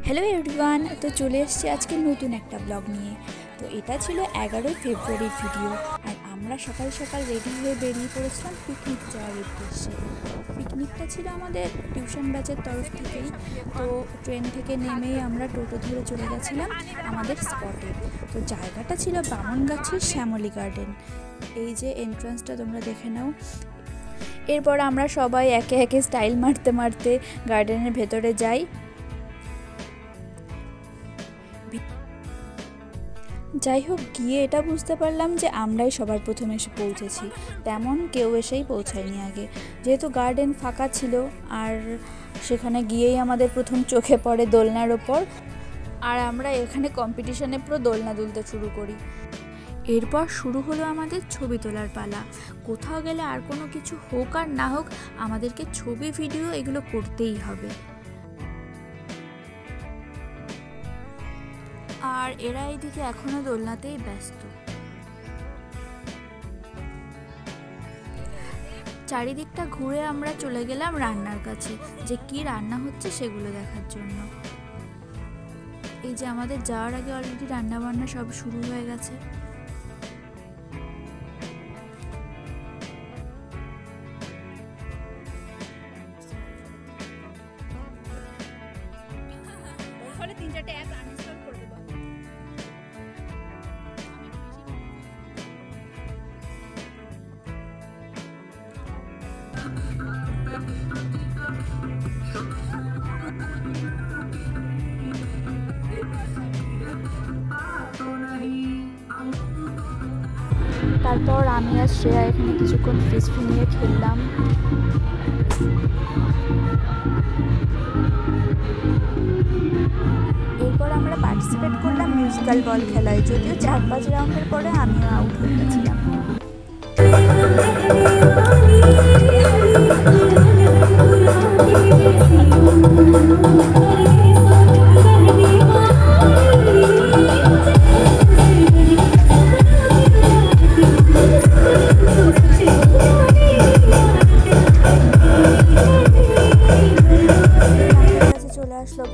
Hello everyone, তো চলে এসেছি আজকে নতুন একটা ব্লগ নিয়ে। তো এটা ছিল 11ই ফেব্রুয়ারির ভিডিও। আর আমরা সকাল সকাল রেডি হয়ে বেরিয়ে পড়েছিলাম পিকনিক যাওয়ার উদ্দেশ্যে। পিকনিকটা ছিল আমাদের টিউশন ব্যাচের তরফ থেকেই। তো ট্রেন থেকে নেমেই আমরা টোটো ধরে চলে গেছিলাম আমাদের স্পটে। তো জায়গাটা ছিল বামনগাছির শ্যামলী গার্ডেন। এই যে এন্ট্রান্সটা তোমরা দেখে নাও। এরপর আমরা সবাই একে একে স্টাইল মারতে মারতে গার্ডেনের ভেতরে যাই। যাই হোক, গিয়ে এটা বুঝতে পারলাম যে আমরাই সবার প্রথমে এসে পৌঁছেছি, তেমন কেউ এসেই পৌঁছায়নি আগে, যেহেতু গার্ডেন ফাঁকা ছিল। আর সেখানে গিয়েই আমাদের প্রথম চোখে পড়ে দোলনার ওপর, আর আমরা এখানে কম্পিটিশনে পুরো দোলনা দুলতে শুরু করি। এরপর শুরু হলো আমাদের ছবি তোলার পালা। কোথাও গেলে আর কোনো কিছু হোক আর না হোক, আমাদেরকে ছবি ভিডিও এগুলো করতেই হবে। আর এরা এইদিকে এখনো দোলনাতেই ব্যস্ত। চারিদিকটা ঘুরে আমরা চলে গেলাম রান্নার কাছে, যে কি রান্না হচ্ছে সেগুলো দেখার জন্য। এই যে আমাদের যাওয়ার আগে অলরেডি রান্না বান্না সব শুরু হয়ে গেছে। তারপর আমি আর শ্রেয়া এখানে কিছুক্ষণ ফ্রিস্বি নিয়ে খেললাম। এরপর আমরা পার্টিসিপেট করলাম মিউজিক্যাল বল খেলায়, যদিও 4-5 রাউন্ডের পরে আমিও আউট হয়ে গেছিলাম।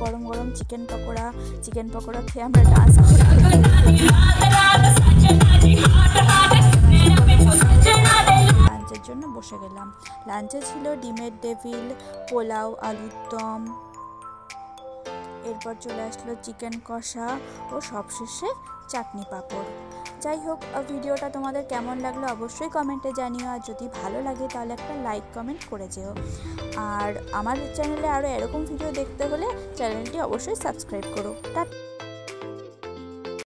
গরম গরম চিকেন পকোড়া খেয়ে আমরা ডান্স লাঞ্চের জন্য বসে গেলাম। লাঞ্চে ছিল ডিমের ডেভিল, পোলাও, আলুর দম, এরপর চলে আসলো চিকেন কষা ও সবশেষে চাটনি পাঁপড়। যাই হোক, ভিডিওটা তোমাদের কেমন লাগলো অবশ্যই কমেন্টে জানিও। আর যদি ভালো লাগে তাহলে একটা লাইক কমেন্ট করে যেও। আর আমার চ্যানেলে আরও এরকম ভিডিও দেখতে হলে চ্যানেলটি অবশ্যই সাবস্ক্রাইব করো।